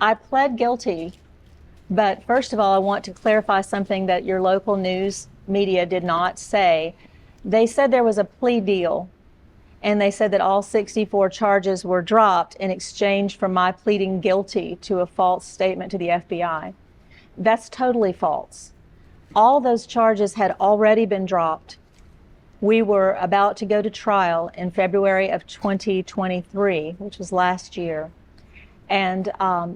I pled guilty, but first of all, I want to clarify something that your local news media did not say. They said there was a plea deal, and they said that all 64 charges were dropped in exchange for my pleading guilty to a false statement to the FBI. That's totally false. All those charges had already been dropped. We were about to go to trial in February of 2023, which was last year. And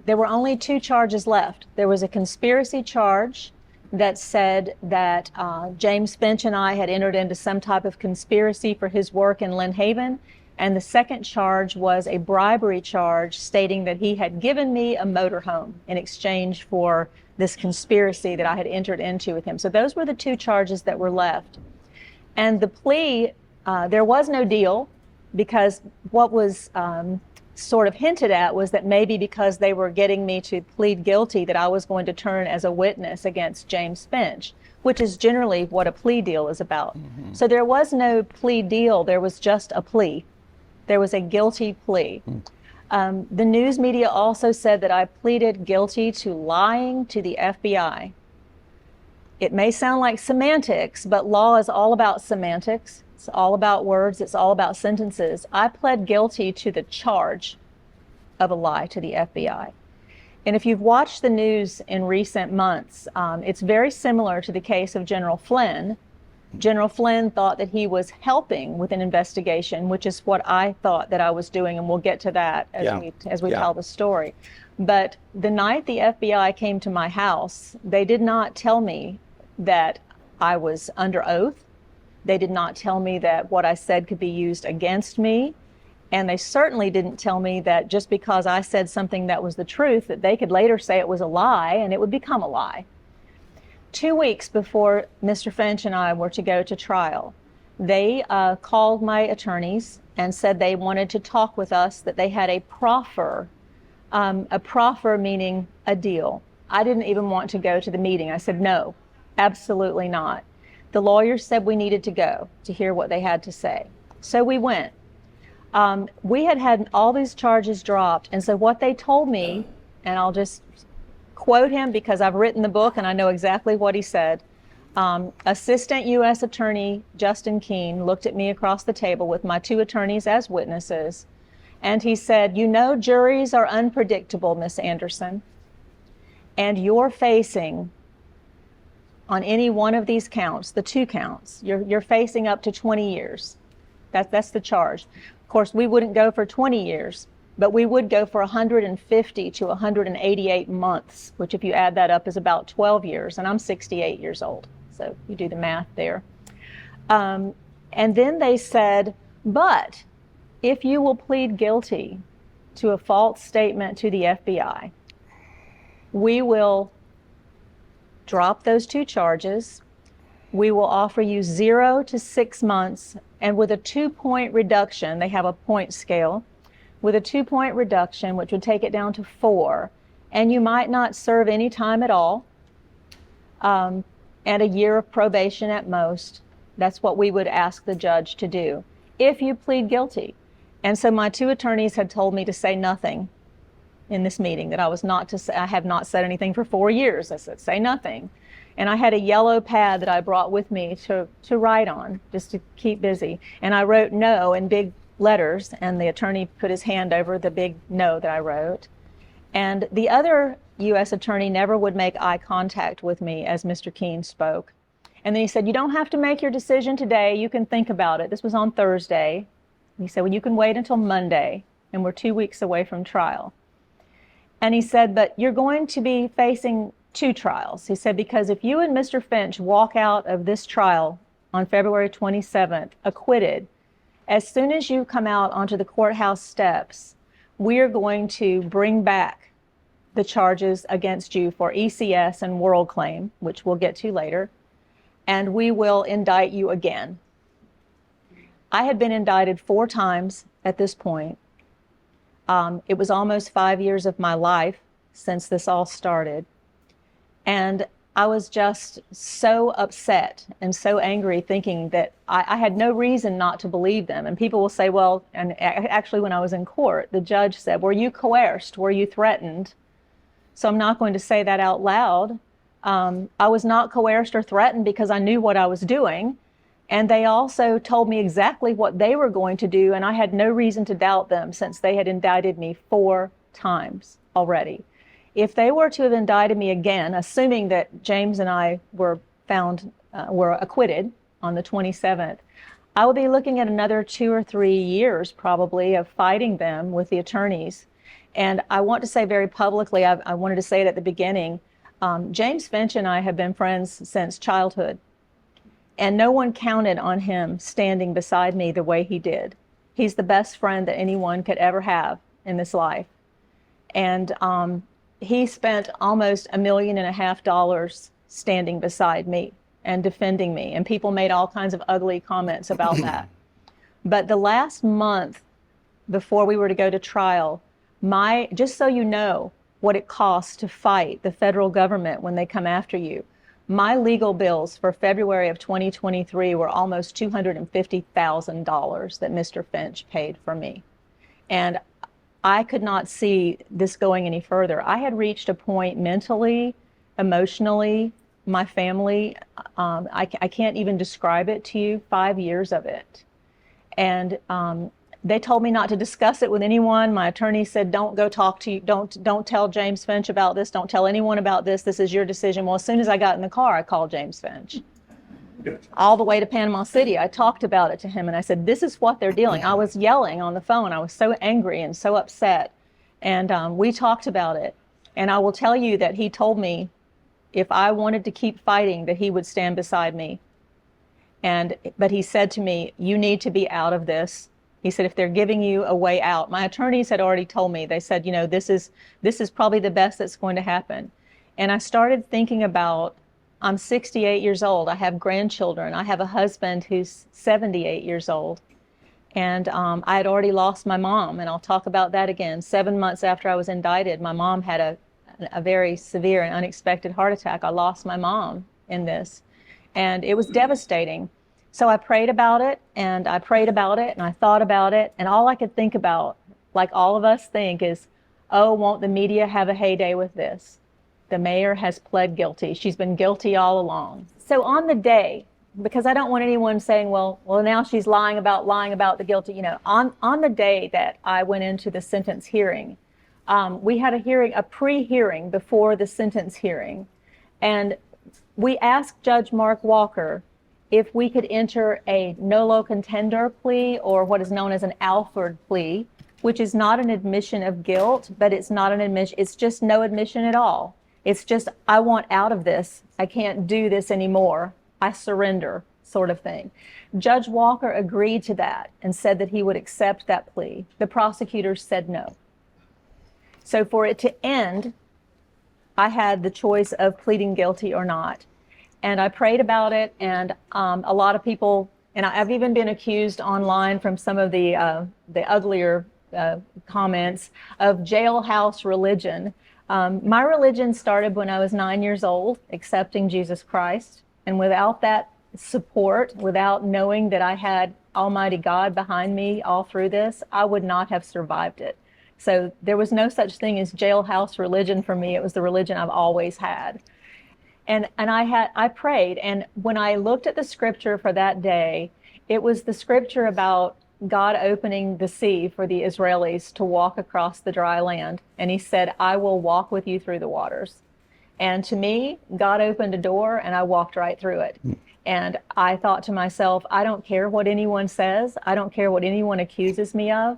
there were only 2 charges left. There was a conspiracy charge that said that James Finch and I had entered into some type of conspiracy for his work in Lynn Haven. And the second charge was a bribery charge stating that he had given me a motorhome in exchange for this conspiracy that I had entered into with him. So those were the 2 charges that were left. And the plea, there was no deal, because what was sort of hinted at was that maybe because they were getting me to plead guilty that I was going to turn as a witness against James Finch, which is generally what a plea deal is about. Mm-hmm. So there was no plea deal, there was just a plea. There was a guilty plea. Mm. The news media also said that I pleaded guilty to lying to the FBI. It may sound like semantics, but law is all about semantics. It's all about words. It's all about sentences. I pled guilty to the charge of a lie to the FBI. And if you've watched the news in recent months, it's very similar to the case of General Flynn. General Flynn thought that he was helping with an investigation, which is what I thought that I was doing, and we'll get to that as we tell the story. But the night the FBI came to my house, they did not tell me that I was under oath. They did not tell me that what I said could be used against me. And they certainly didn't tell me that just because I said something that was the truth, that they could later say it was a lie and it would become a lie. 2 weeks before Mr. Finch and I were to go to trial, they called my attorneys and said they wanted to talk with us, that they had a proffer meaning a deal. I didn't even want to go to the meeting. I said, no, absolutely not. The lawyers said we needed to go to hear what they had to say. So we went. We had all these charges dropped. And so what they told me, and I'll just quote him because I've written the book and I know exactly what he said. Assistant U.S. Attorney Justin Keene looked at me across the table with my 2 attorneys as witnesses. And he said, you know, juries are unpredictable, Miss Anderson. And you're facing, on any one of these counts, the 2 counts, you're facing up to 20 years. That's the charge. Of course, we wouldn't go for 20 years, but we would go for 150 to 188 months, which if you add that up is about 12 years, and I'm 68 years old. So you do the math there. And then they said, but if you will plead guilty to a false statement to the FBI, we will drop those 2 charges. We will offer you 0 to 6 months, and with a 2-point reduction, they have a point scale, with a 2-point reduction, which would take it down to 4, and you might not serve any time at all, and a year of probation at most. That's what we would ask the judge to do if you plead guilty. And so my 2 attorneys had told me to say nothing in this meeting, that I was not to say, I have not said anything for 4 years. I said, say nothing. And I had a yellow pad that I brought with me to write on, just to keep busy. And I wrote no in big letters, and the attorney put his hand over the big no that I wrote. And the other U.S. attorney never would make eye contact with me as Mr. Keene spoke. And then he said, you don't have to make your decision today. You can think about it. This was on Thursday. He said, well, you can wait until Monday, and we're 2 weeks away from trial. And he said, but you're going to be facing 2 trials. He said, because if you and Mr. Finch walk out of this trial on February 27th acquitted, as soon as you come out onto the courthouse steps, we're going to bring back the charges against you for ECS and world claim, which we'll get to later, and we will indict you again. I had been indicted 4 times at this point. It was almost 5 years of my life since this all started. And I was just so upset and so angry, thinking that I had no reason not to believe them. And people will say, well, and actually when I was in court, the judge said, were you coerced? Were you threatened? so I'm not going to say that out loud. I was not coerced or threatened because I knew what I was doing. And they also told me exactly what they were going to do, and I had no reason to doubt them since they had indicted me 4 times already. If they were to have indicted me again, assuming that James and I were acquitted on the 27th, I would be looking at another 2 or 3 years probably of fighting them with the attorneys. And I want to say very publicly, I wanted to say it at the beginning, James Finch and I have been friends since childhood. And no one counted on him standing beside me the way he did. He's the best friend that anyone could ever have in this life. And he spent almost $1.5 million standing beside me and defending me. And people made all kinds of ugly comments about that. But the last month before we were to go to trial, just so you know what it costs to fight the federal government when they come after you, my legal bills for February of 2023 were almost $250,000 that Mr. Finch paid for me. And I could not see this going any further. I had reached a point mentally, emotionally, my family, I can't even describe it to you, 5 years of it. And they told me not to discuss it with anyone. My attorney said, don't go talk to you, don't tell James Finch about this, don't tell anyone about this, this is your decision. Well, as soon as I got in the car, I called James Finch. All the way to Panama City, I talked about it to him and I said, this is what they're dealing. I was yelling on the phone, I was so angry and so upset. And we talked about it. And I will tell you that he told me if I wanted to keep fighting, that he would stand beside me. But he said to me, you need to be out of this. He said, if they're giving you a way out, my attorneys had already told me, they said, you know, this is probably the best that's going to happen. And I started thinking about, I'm 68 years old. I have grandchildren. I have a husband who's 78 years old. And I had already lost my mom, and I'll talk about that again. 7 months after I was indicted, my mom had a very severe and unexpected heart attack. I lost my mom in this, and it was devastating. So I prayed about it, and I prayed about it, and I thought about it, and all I could think about, like all of us think, is, oh, won't the media have a heyday with this? The mayor has pled guilty. She's been guilty all along. So on the day, because I don't want anyone saying, well, now she's lying about the guilty, you know, on the day that I went into the sentence hearing, we had a pre-hearing before the sentence hearing, and we asked Judge Mark Walker if we could enter a nolo contendere plea, or what is known as an Alford plea, which is not an admission of guilt, but it's not an admission, it's just no admission at all. It's just, I want out of this. I can't do this anymore. I surrender, sort of thing. Judge Walker agreed to that and said that he would accept that plea. The prosecutors said no. So for it to end, I had the choice of pleading guilty or not. And I prayed about it, and a lot of people, and I've even been accused online from some of the uglier comments of jailhouse religion. My religion started when I was 9 years old, accepting Jesus Christ. And without that support, without knowing that I had Almighty God behind me all through this, I would not have survived it. So there was no such thing as jailhouse religion for me. It was the religion I've always had. And I prayed, and when I looked at the scripture for that day, it was the scripture about God opening the sea for the Israelis to walk across the dry land. And he said, I will walk with you through the waters. And to me, God opened a door and I walked right through it. And I thought to myself, I don't care what anyone says. I don't care what anyone accuses me of.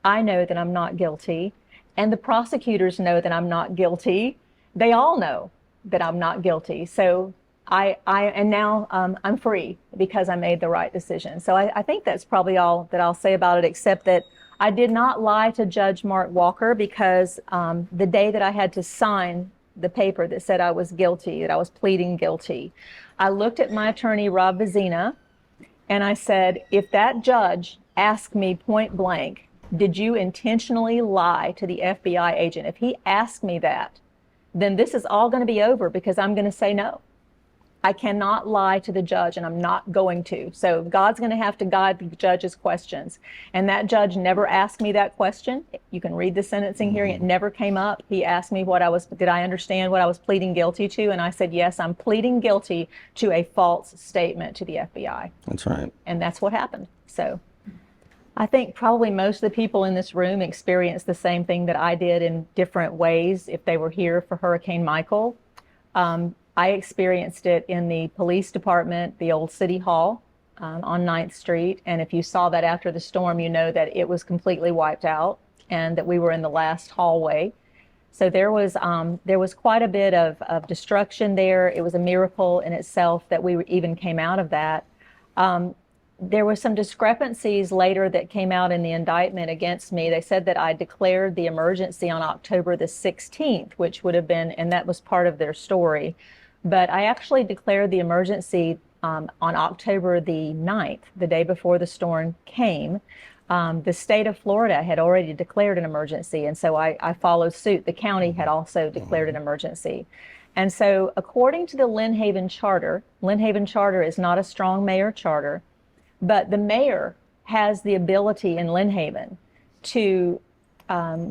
I know that I'm not guilty. And the prosecutors know that I'm not guilty. They all know that I'm not guilty. So now I'm free because I made the right decision. So I think that's probably all that I'll say about it, except that I did not lie to Judge Mark Walker, because the day that I had to sign the paper that said I was guilty, that I was pleading guilty, I looked at my attorney, Rob Vizina, and I said, if that judge asked me point blank, did you intentionally lie to the FBI agent? If he asked me that, then this is all going to be over, because I'm going to say no. I cannot lie to the judge, and I'm not going to. So God's going to have to guide the judge's questions. And that judge never asked me that question. You can read the sentencing hearing. It never came up. He asked me did I understand what I was pleading guilty to? And I said, yes, I'm pleading guilty to a false statement to the FBI. That's right. And that's what happened. So I think probably most of the people in this room experienced the same thing that I did in different ways if they were here for Hurricane Michael. I experienced it in the police department, the old city hall on 9th Street. And if you saw that after the storm, you know that it was completely wiped out and that we were in the last hallway. So there was quite a bit of destruction there. It was a miracle in itself that we even came out of that. There were some discrepancies later that came out in the indictment against me. They said that I declared the emergency on October the 16th, which would have been, and that was part of their story. But I actually declared the emergency on October the 9th, the day before the storm came. The state of Florida had already declared an emergency, and so I followed suit. The county had also declared an emergency. And so according to the Lynn Haven Charter is not a strong mayor charter, but the mayor has the ability in Lynn Haven to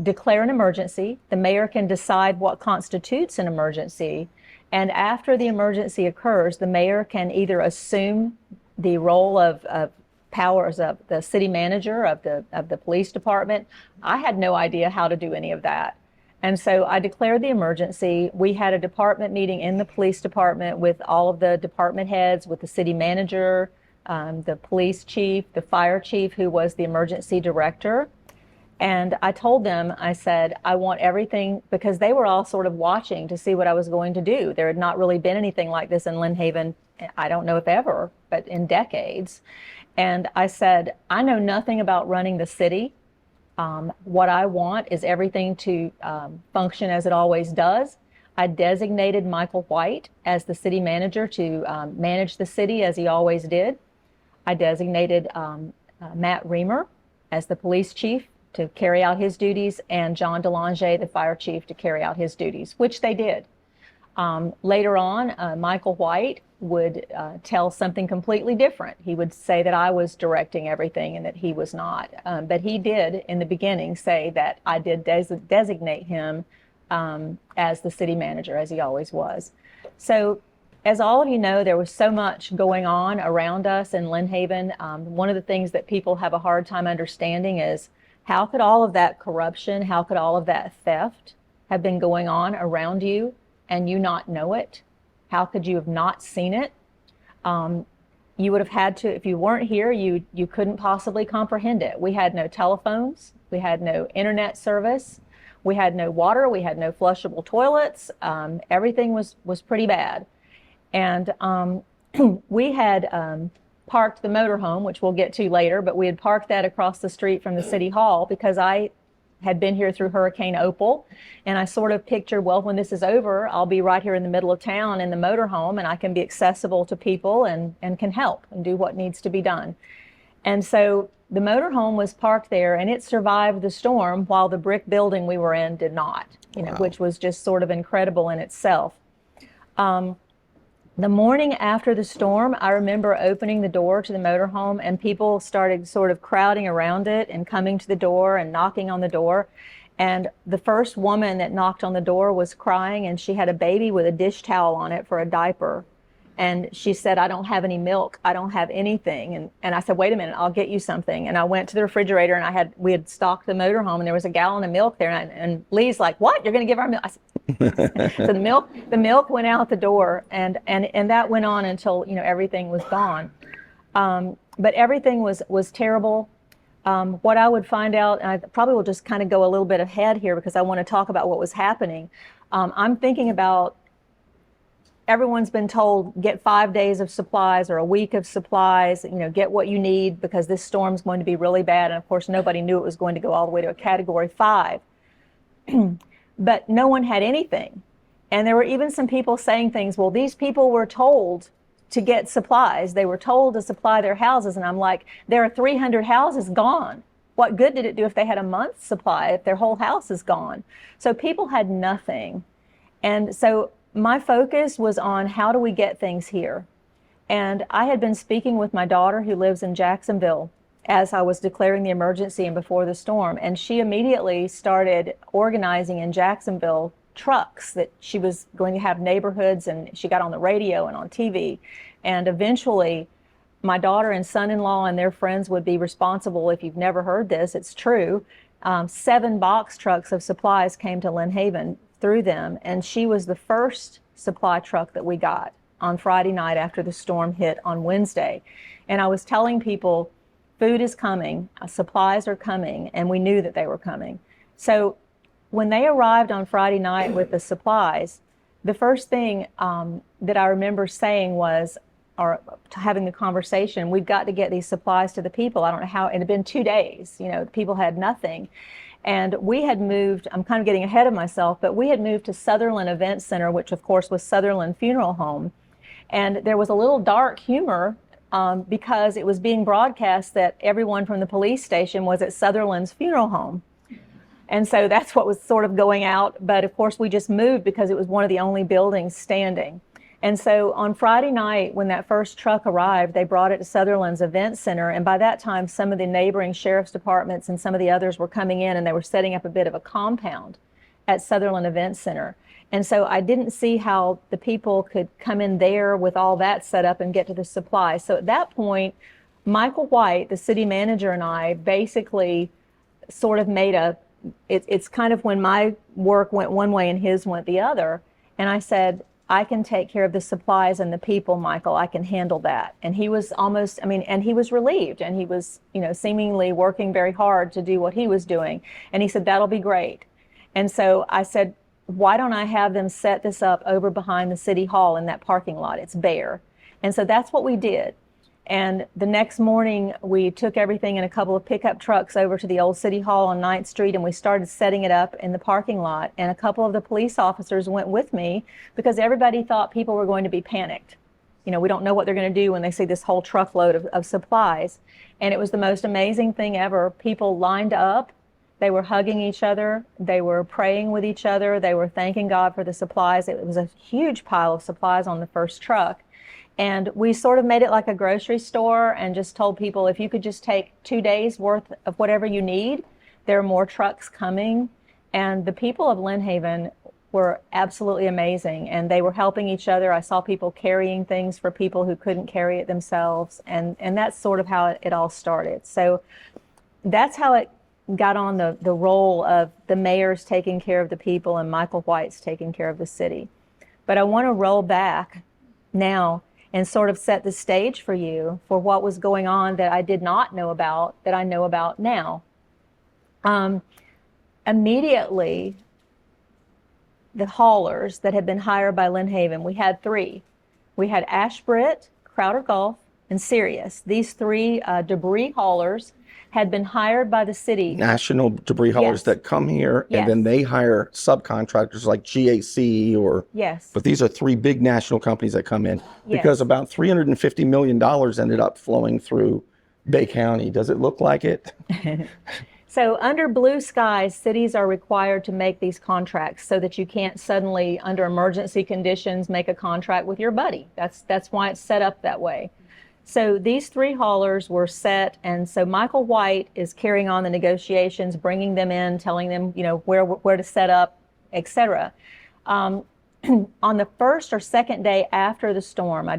declare an emergency. The mayor can decide what constitutes an emergency. And after the emergency occurs, the mayor can either assume the role of powers of the city manager of the police department. I had no idea how to do any of that. And so I declared the emergency. We had a department meeting in the police department with all of the department heads, with the city manager, the police chief, the fire chief, who was the emergency director. And I told them, I said, I want everything, because they were all sort of watching to see what I was going to do. There had not really been anything like this in Lynn Haven, I don't know if ever, but in decades. And I said, I know nothing about running the city. What I want is everything to function as it always does. I designated Michael White as the city manager to manage the city as he always did. I designated Matt Reamer as the police chief to carry out his duties, and John DeLange, the fire chief, to carry out his duties, which they did. Later on, Michael White would tell something completely different. He would say that I was directing everything and that he was not. But he did, in the beginning, say that I did designate him as the city manager, as he always was. So, as all of you know, there was so much going on around us in Lynn Haven. One of the things that people have a hard time understanding is, how could all of that corruption, how could all of that theft have been going on around you and you not know it? How could you have not seen it? You would have had to, if you weren't here, you couldn't possibly comprehend it. We had no telephones, we had no internet service, we had no water, we had no flushable toilets. Everything was pretty bad. And we had parked the motorhome, which we'll get to later, but we had parked that across the street from the city hall because I had been here through Hurricane Opal, and I sort of pictured, well, when this is over, I'll be right here in the middle of town in the motorhome, and I can be accessible to people and can help and do what needs to be done. And so the motorhome was parked there, and it survived the storm while the brick building we were in did not, Wow. Which was just sort of incredible in itself. The morning after the storm, I remember opening the door to the motorhome, and people started sort of crowding around it and coming to the door and knocking on the door. And the first woman that knocked on the door was crying, and she had a baby with a dish towel on it for a diaper. And she said, I don't have any milk. I don't have anything. And I said, wait a minute, I'll get you something. And I went to the refrigerator, and we had stocked the motorhome, and there was a gallon of milk there. And Lee's like, what? You're going to give our milk? I said, so the milk went out the door, and that went on until, everything was gone. But everything was terrible. What I would find out, and I probably will just kind of go a little bit ahead here because I want to talk about what was happening. I'm thinking about, everyone's been told, get 5 days of supplies or a week of supplies, get what you need because this storm's going to be really bad. And of course, nobody knew it was going to go all the way to a Category 5. But no one had anything. And there were even some people saying things, well, these people were told to get supplies. They were told to supply their houses. And I'm like, there are 300 houses gone. What good did it do if they had a month's supply if their whole house is gone? So people had nothing. And so my focus was on how do we get things here. And I had been speaking with my daughter who lives in Jacksonville as I was declaring the emergency and before the storm. And she immediately started organizing in Jacksonville trucks that she was going to have neighborhoods, and she got on the radio and on TV. And eventually, my daughter and son-in-law and their friends would be responsible. If you've never heard this, it's true. 7 box trucks of supplies came to Lynn Haven through them, and she was the first supply truck that we got on Friday night after the storm hit on Wednesday. And I was telling people, food is coming, supplies are coming, and we knew that they were coming. So when they arrived on Friday night with the supplies, the first thing that I remember saying was, or having the conversation, we've got to get these supplies to the people. I don't know how, it had been 2 days, you know, people had nothing. And we had moved, I'm kind of getting ahead of myself, but we had moved to Sutherland Event Center, which of course was Sutherland Funeral Home. And there was a little dark humor because it was being broadcast that everyone from the police station was at Sutherland's funeral home. And so that's what was sort of going out. But of course, we just moved because it was one of the only buildings standing. And so on Friday night, when that first truck arrived, they brought it to Sutherland's Event Center. And by that time, some of the neighboring sheriff's departments and some of the others were coming in, and they were setting up a bit of a compound at Sutherland Event Center. And so I didn't see how the people could come in there with all that set up and get to the supplies. So at that point, Michael White, the city manager, and I basically sort of made it's kind of when my work went one way and his went the other. And I said, I can take care of the supplies and the people, Michael. I can handle that. And he was almost, and he was relieved, and he was, seemingly working very hard to do what he was doing. And he said, that'll be great. And so I said, why don't I have them set this up over behind the city hall in that parking lot? It's bare. And so that's what we did. And the next morning, we took everything in a couple of pickup trucks over to the old city hall on 9th Street, and we started setting it up in the parking lot. And a couple of the police officers went with me because everybody thought people were going to be panicked. We don't know what they're going to do when they see this whole truckload of supplies. And it was the most amazing thing ever. People lined up. They were hugging each other. They were praying with each other. They were thanking God for the supplies. It was a huge pile of supplies on the first truck. And we sort of made it like a grocery store and just told people, if you could just take 2 days worth of whatever you need, there are more trucks coming. And the people of Lynn Haven were absolutely amazing, and they were helping each other. I saw people carrying things for people who couldn't carry it themselves. And that's sort of how it all started. So that's how it got on the role of the mayor's taking care of the people and Michael White's taking care of the city. But I want to roll back now and sort of set the stage for you for what was going on that I did not know about, that I know about now. Immediately, the haulers that had been hired by Lynn Haven, we had 3. We had Ashbrit, Crowder Gulf, and Sirius. These 3 debris haulers had been hired by the city. National debris haulers, yes, that come here, yes, and then they hire subcontractors like GAC or, yes, but these are 3 big national companies that come in, yes, because about $350 million ended up flowing through Bay County. Does it look like it? So under blue skies, cities are required to make these contracts so that you can't suddenly, under emergency conditions, make a contract with your buddy. That's why it's set up that way. So these 3 haulers were set, and so Michael White is carrying on the negotiations, bringing them in, telling them, where to set up, etc. On the first or second day after the storm, I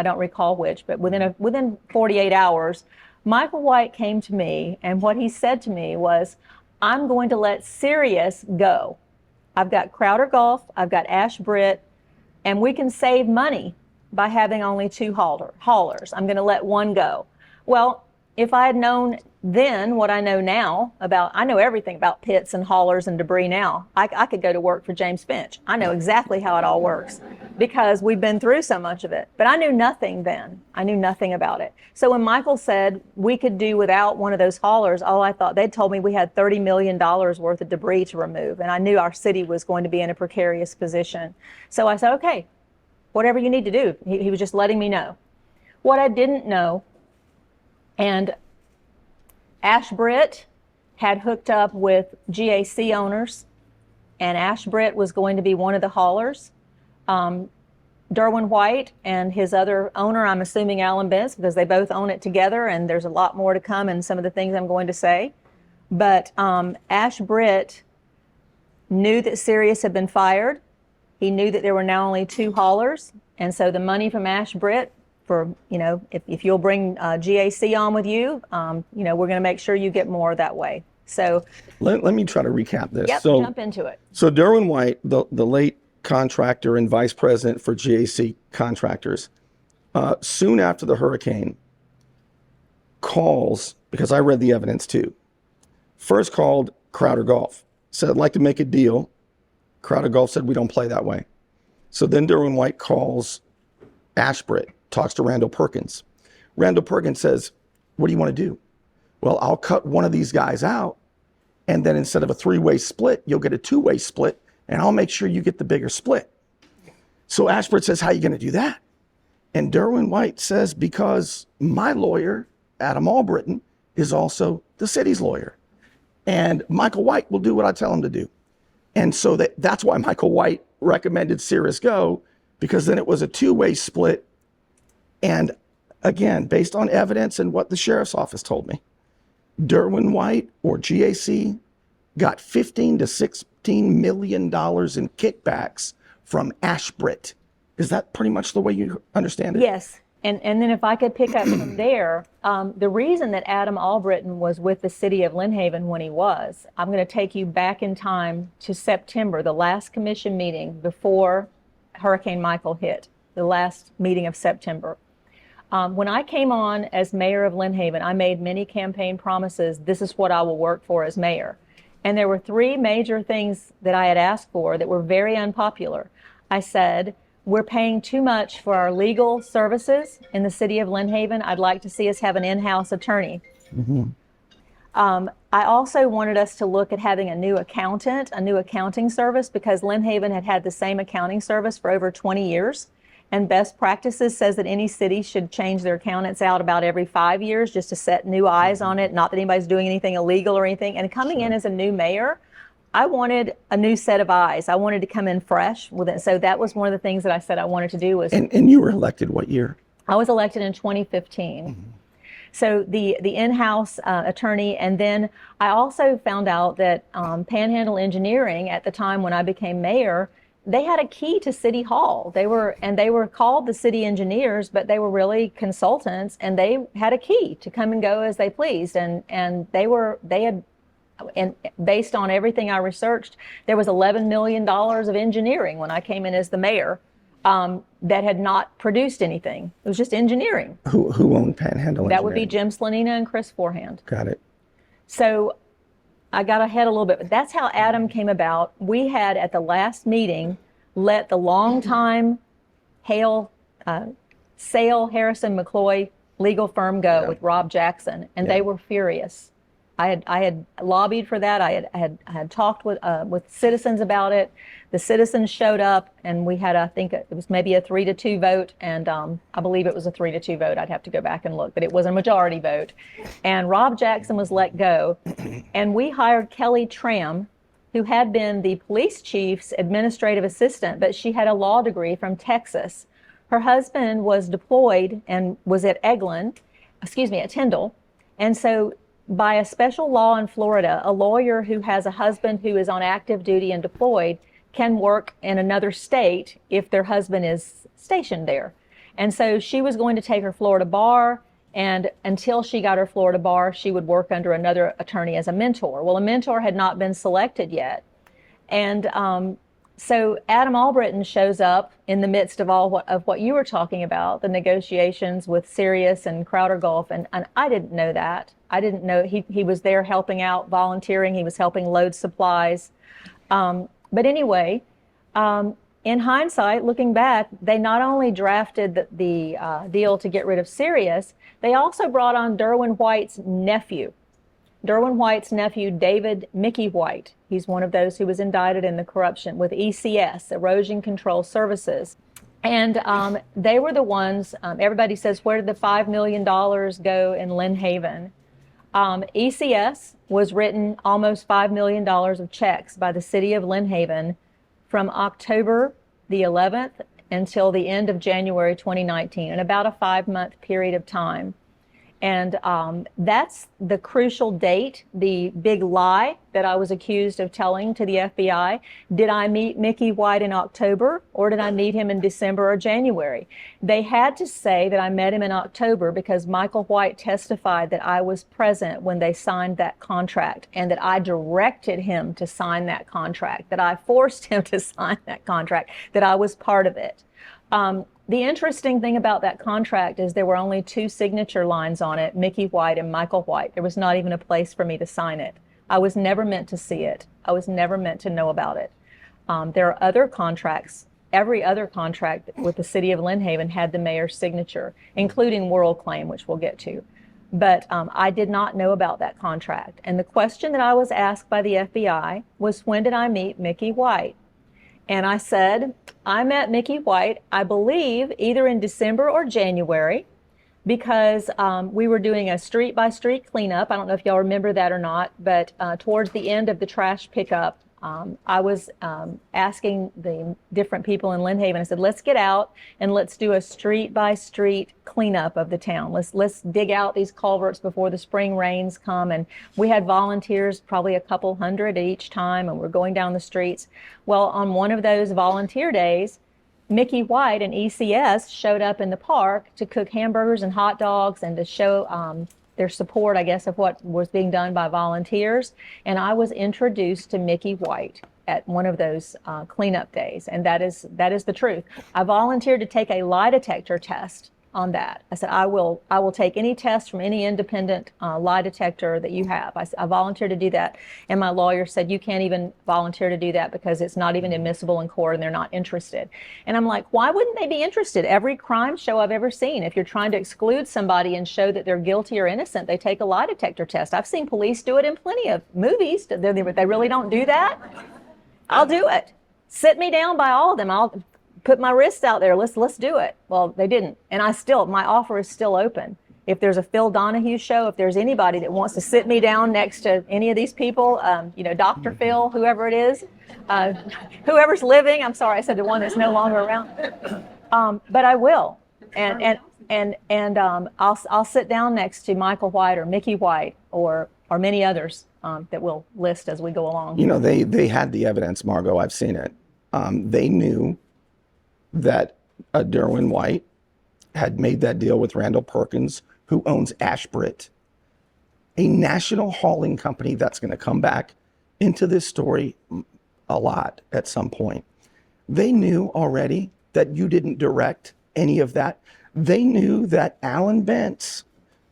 don't recall which, but within 48 hours, Michael White came to me, and what he said to me was, I'm going to let Sirius go. I've got Crowder Gulf, I've got Ashbrit, and we can save money by having only 2 haulers. I'm going to let one go. Well, if I had known then what I know now I know everything about pits and haulers and debris now. I could go to work for James Finch. I know exactly how it all works because we've been through so much of it. But I knew nothing then. I knew nothing about it. So when Michael said we could do without one of those haulers, they'd told me we had $30 million worth of debris to remove. And I knew our city was going to be in a precarious position. So I said, okay, whatever you need to do. He was just letting me know. What I didn't know, and Ashbrit had hooked up with GAC owners, and Ashbrit was going to be one of the haulers. Derwin White and his other owner, I'm assuming Alan Benz, because they both own it together, and there's a lot more to come in some of the things I'm going to say. But Ash Britt knew that Sirius had been fired. He knew that there were now only 2 haulers, and so the money from Ash Britt for, if you'll bring GAC on with you, we're going to make sure you get more that way. So let me try to recap this. Yep, so jump into it. So Derwin White, the late contractor and vice president for GAC Contractors, soon after the hurricane, calls, because I read the evidence too, first called Crowder Golf, said, I'd like to make a deal. Crowder Golf said, we don't play that way. So then Derwin White calls Ash Britt, talks to Randall Perkins. Randall Perkins says, what do you want to do? Well, I'll cut one of these guys out, and then instead of a 3-way split, you'll get a 2-way split, and I'll make sure you get the bigger split. So Ash Britt says, how are you going to do that? And Derwin White says, because my lawyer, Adam Albritton, is also the city's lawyer. And Michael White will do what I tell him to do. And so that's why Michael White recommended Sirius go, because then it was a 2-way split. And again, based on evidence and what the sheriff's office told me, Derwin White or GAC got $15 to $16 million in kickbacks from Ash Britt. Is that pretty much the way you understand it? Yes. And then if I could pick up from there, the reason that Adam Albritton was with the city of Lynn Haven when he was, I'm going to take you back in time to September, the last commission meeting before Hurricane Michael hit, the last meeting of September. When I came on as mayor of Lynn Haven, I made many campaign promises. This is what I will work for as mayor. And there were 3 major things that I had asked for that were very unpopular. I said, we're paying too much for our legal services in the city of Lynn Haven. I'd like to see us have an in-house attorney. Mm-hmm. I also wanted us to look at having a new accountant, a new accounting service, because Lynn Haven had the same accounting service for over 20 years. And best practices says that any city should change their accountants out about every 5 years just to set new eyes on it. Not that anybody's doing anything illegal or anything. And coming in as a new mayor, I wanted a new set of eyes. I wanted to come in fresh with it. So that was one of the things that I said I wanted to do was. And you were elected what year? I was elected in 2015. Mm-hmm. So the in-house attorney, and then I also found out that Panhandle Engineering at the time when I became mayor, they had a key to City Hall. They were called the city engineers, but they were really consultants, and they had a key to come and go as they pleased. And based on everything I researched, there was $11 million of engineering when I came in as the mayor that had not produced anything. It was just engineering. Who owned Panhandle Engineering? That would be Jim Slanina and Chris Forehand. Got it. So I got ahead a little bit, but that's how Adam came about. We had at the last meeting let the longtime Sale Harrison McCloy legal firm go with Rob Jackson, and they were furious. I had lobbied for that. I had talked with citizens about it. The citizens showed up, and we had, I think it was maybe a 3-2 vote, and I believe it was a 3-2 vote. I'd have to go back and look, but it was a majority vote. And Rob Jackson was let go, and we hired Kelly Tram, who had been the police chief's administrative assistant, but she had a law degree from Texas. Her husband was deployed and was at Tyndall, and so by a special law in Florida, a lawyer who has a husband who is on active duty and deployed can work in another state if their husband is stationed there. And so she was going to take her Florida bar, and until she got her Florida bar, she would work under another attorney as a mentor. Well, a mentor had not been selected yet. And so Adam Albritton shows up in the midst of all of what you were talking about, the negotiations with Sirius and Crowder Golf, and I didn't know that. I didn't know he was there helping out, volunteering. He was helping load supplies. But anyway, in hindsight, looking back, they not only drafted the deal to get rid of Sirius, they also brought on Derwin White's nephew. Derwin White's nephew, David Mickey White. He's one of those who was indicted in the corruption with ECS, Erosion Control Services. And they were the ones, everybody says, where did the $5 million go in Lynn Haven? ECS was written almost $5 million of checks by the city of Lynn Haven from October the 11th until the end of January 2019, in about a 5-month period of time. And that's the crucial date, the big lie that I was accused of telling to the FBI. Did I meet Mickey White in October, or did I meet him in December or January? They had to say that I met him in October because Michael White testified that I was present when they signed that contract, and that I directed him to sign that contract, that I forced him to sign that contract, that I was part of it. The interesting thing about that contract is there were only 2 signature lines on it, Mickey White and Michael White. There was not even a place for me to sign it. I was never meant to see it. I was never meant to know about it. There are other contracts. Every other contract with the city of Lynn Haven had the mayor's signature, including World Claim, which we'll get to. But I did not know about that contract. And the question that I was asked by the FBI was, when did I meet Mickey White? And I said, I met Mickey White, I believe, either in December or January, because we were doing a street-by-street cleanup. I don't know if y'all remember that or not, but towards the end of the trash pickup, I was asking the different people in Lynn Haven, I said, let's get out and let's do a street-by-street cleanup of the town. Let's dig out these culverts before the spring rains come. And we had volunteers, probably a couple hundred each time, and we're going down the streets. Well, on one of those volunteer days, Mickey White and ECS showed up in the park to cook hamburgers and hot dogs and to show their support, I guess, of what was being done by volunteers. And I was introduced to Mickey White at one of those cleanup days. And that is the truth. I volunteered to take a lie detector test on that. I said, I will take any test from any independent lie detector that you have. I volunteered to do that. And my lawyer said, you can't even volunteer to do that because it's not even admissible in court and they're not interested. And I'm like, why wouldn't they be interested? Every crime show I've ever seen, if you're trying to exclude somebody and show that they're guilty or innocent, they take a lie detector test. I've seen police do it in plenty of movies. They really don't do that. I'll do it. Sit me down by all of them. I'll put my wrists out there. Let's do it. Well, they didn't. And my offer is still open. If there's a Phil Donahue show, if there's anybody that wants to sit me down next to any of these people, Dr. Phil, whoever it is, whoever's living, I'm sorry, I said the one that's no longer around. But I will. And I'll sit down next to Michael White or Mickey White or many others that we'll list as we go along. They had the evidence, Margo. I've seen it. They knew that Derwin White had made that deal with Randall Perkins, who owns Ashbrit, a national hauling company that's going to come back into this story a lot at some point. They knew already that you didn't direct any of that. They knew that Alan Bentz,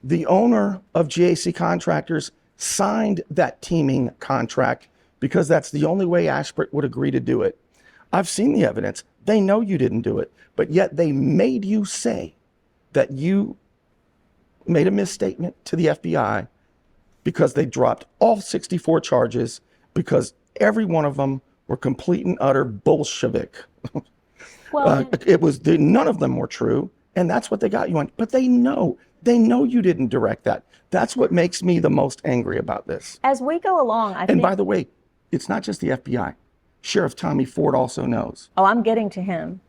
the owner of GAC Contractors, signed that teaming contract because that's the only way Ashbrit would agree to do it. I've seen the evidence. They know you didn't do it, but yet they made you say that you made a misstatement to the FBI because they dropped all 64 charges because every one of them were complete and utter Bolshevik. Well, None of them were true, and that's what they got you on. But they know you didn't direct that. That's what makes me the most angry about this. as we go along, And by the way, it's not just the FBI. Sheriff Tommy Ford also knows. Oh, I'm getting to him.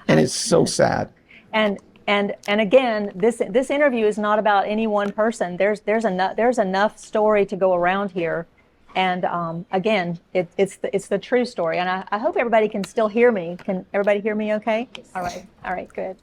And it's so sad. And again, this interview is not about any one person. There's enough story to go around here, and again, it's the true story. And I hope everybody can still hear me. Can everybody hear me? Okay. All right. Good.